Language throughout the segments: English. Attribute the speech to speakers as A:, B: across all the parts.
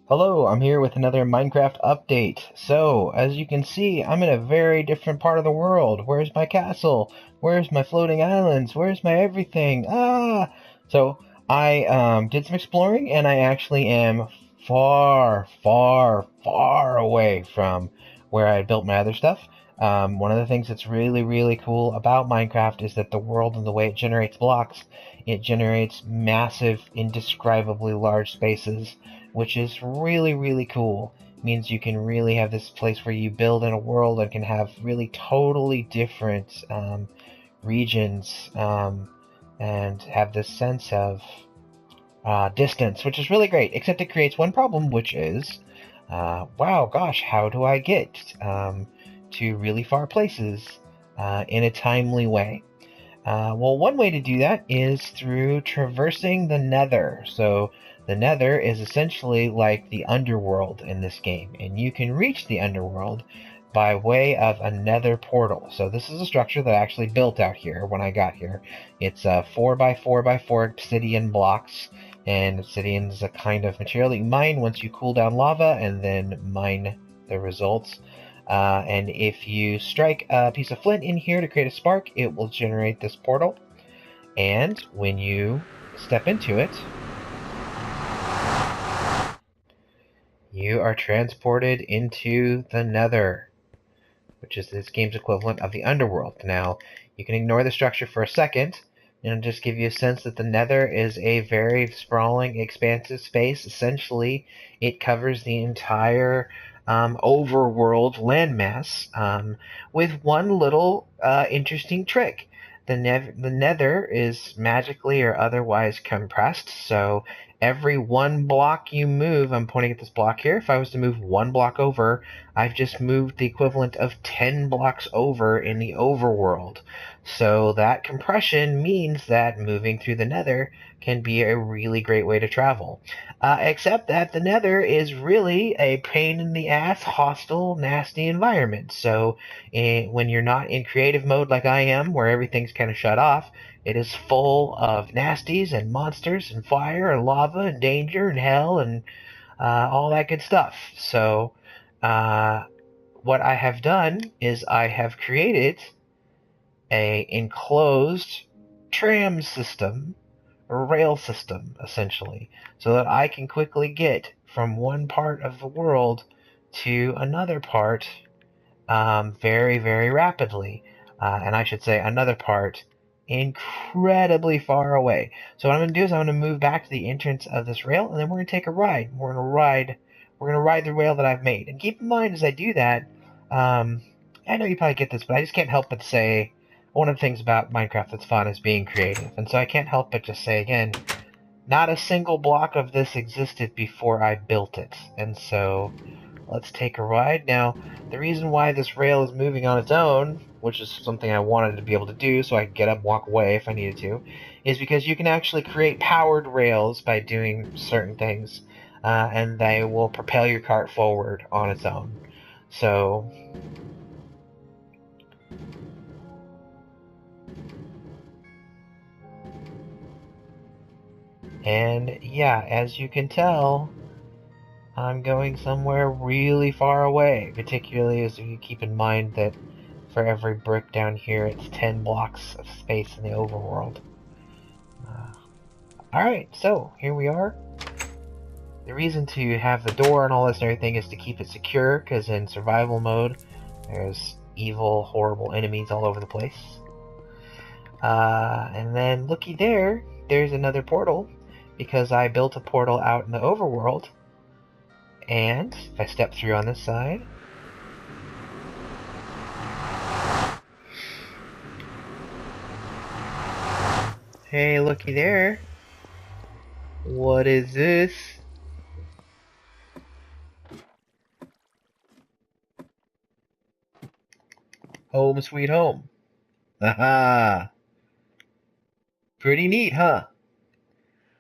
A: Hello, I'm here with another Minecraft update. So, as you can see, I'm in a very different part of the world. Where's my castle? Where's my floating islands? Where's my everything? Ah! So, I did some exploring, and I actually am far, far, far away from where I built my other stuff. One of the things that's really, really cool about Minecraft is that the world and the way it generates blocks, it generates massive, indescribably large spaces, which is really, really cool. It means you can really have this place where you build in a world and can have really totally different regions, and have this sense of distance, which is really great. Except it creates one problem, which is, wow, gosh, how do I get to really far places in a timely way? Well, one way to do that is through traversing the nether. So the nether is essentially like the underworld in this game, and you can reach the underworld by way of a nether portal. So this is a structure that I actually built out here when I got here. It's 4 by 4 by 4 obsidian blocks, and obsidian is a kind of material that you mine once you cool down lava and then mine the results. And if you strike a piece of flint in here to create a spark, it will generate this portal. And when you step into it, you are transported into the nether, which is this game's equivalent of the underworld. Now, you can ignore the structure for a second and just give you a sense that the nether is a very sprawling, expansive space. Essentially, it covers the entire overworld landmass, with one little interesting trick. The nether is magically or otherwise compressed, so every one block you move, I'm pointing at this block here, if I was to move one block over, I've just moved the equivalent of 10 blocks over in the overworld. So that compression means that moving through the nether can be a really great way to travel. Except that the nether is really a pain in the ass, hostile, nasty environment. So when you're not in creative mode like I am, where everything's kind of shut off, it is full of nasties and monsters and fire and lava and danger and hell and all that good stuff. So what I have done is I have created a enclosed tram system, or rail system, essentially, so that I can quickly get from one part of the world to another part very, very rapidly. And I should say another part incredibly far away. So what I'm going to do is I'm going to move back to the entrance of this rail, and then we're going to take a ride. We're going to ride the rail that I've made. And keep in mind as I do that, I know you probably get this, but I just can't help but say one of the things about Minecraft that's fun is being creative. And so I can't help but just say again, not a single block of this existed before I built it. And so let's take a ride. Now, the reason why this rail is moving on its own, which is something I wanted to be able to do so I could get up and walk away if I needed to, is because you can actually create powered rails by doing certain things, and they will propel your cart forward on its own. So, and yeah, as you can tell, I'm going somewhere really far away, particularly as you keep in mind that for every brick down here, it's 10 blocks of space in the overworld. Alright, so here we are. The reason to have the door and all this and everything is to keep it secure, because in survival mode, there's evil, horrible enemies all over the place. And then looky there, there's another portal, because I built a portal out in the overworld. And if I step through on this side, hey, looky there. What is this? Home sweet home. Haha. Pretty neat, huh?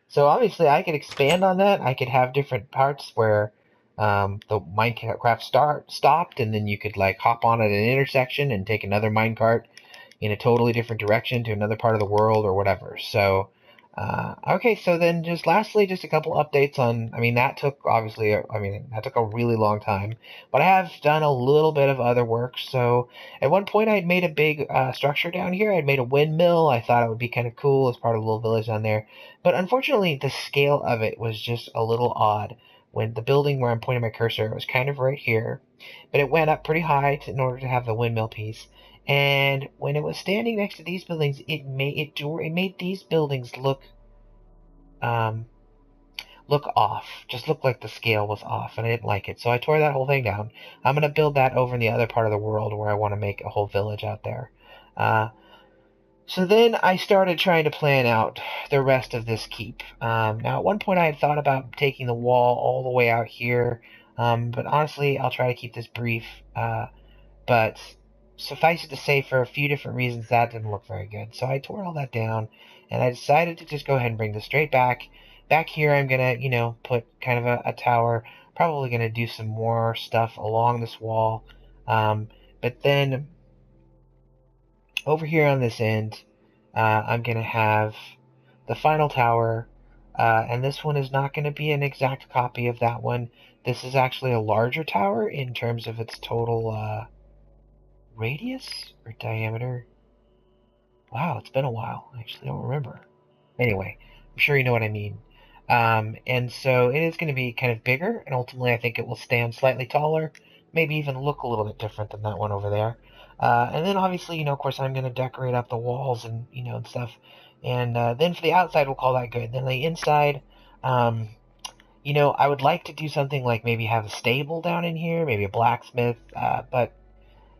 A: So obviously I could expand on that. I could have different parts where the minecart stopped, and then you could like hop on at an intersection and take another minecart in a totally different direction to another part of the world or whatever. So Okay, so then just lastly, just a couple updates on, that took obviously, that took a really long time, but I have done a little bit of other work. So at one point I had made a big structure down here. I'd made a windmill. I thought it would be kind of cool as part of a little village down there. But unfortunately, the scale of it was just a little odd. When the building where I'm pointing my cursor was kind of right here, but it went up pretty high in order to have the windmill piece. And when it was standing next to these buildings, it made these buildings um, look off. Just looked like the scale was off, and I didn't like it. So I tore that whole thing down. I'm gonna build that over in the other part of the world where I want to make a whole village out there. Uh, so then I started trying to plan out the rest of this keep. Now, at one point, I had thought about taking the wall all the way out here, but honestly, I'll try to keep this brief. But suffice it to say, for a few different reasons, that didn't look very good. So I tore all that down, and I decided to just go ahead and bring this straight back. Back here, I'm gonna, put kind of a tower. Probably gonna do some more stuff along this wall. But then over here on this end, I'm gonna have the final tower. And this one is not going to be an exact copy of that one. This is actually a larger tower in terms of its total radius or diameter. Wow, it's been a while. I actually don't remember. Anyway, I'm sure you know what I mean. And so it is going to be kind of bigger, and ultimately I think it will stand slightly taller, maybe even look a little bit different than that one over there. And then obviously, of course, I'm going to decorate up the walls and, and stuff. And then for the outside, we'll call that good. Then the inside, um, I would like to do something like maybe have a stable down in here, maybe a blacksmith, but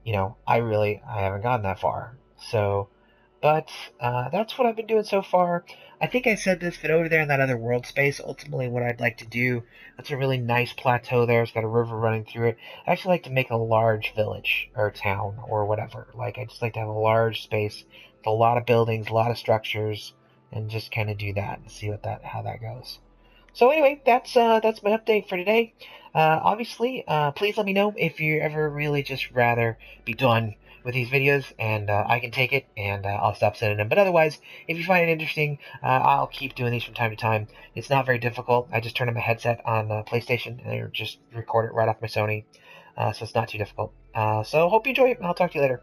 A: I haven't gotten that far. So, but that's what I've been doing so far. I think I said this, but over there in that other world space, ultimately what I'd like to do, that's a really nice plateau there. It's got a river running through it. I'd actually like to make a large village or town or whatever. Like, I'd just like to have a large space with a lot of buildings, a lot of structures, and just kind of do that and see how that goes. So anyway, that's my update for today. Obviously, please let me know if you ever really just rather be done with these videos, and I can take it, and I'll stop sending them. But otherwise, if you find it interesting, I'll keep doing these from time to time. It's not very difficult. I just turn on my headset on PlayStation, and I just record it right off my Sony, so it's not too difficult. So hope you enjoy it, and I'll talk to you later.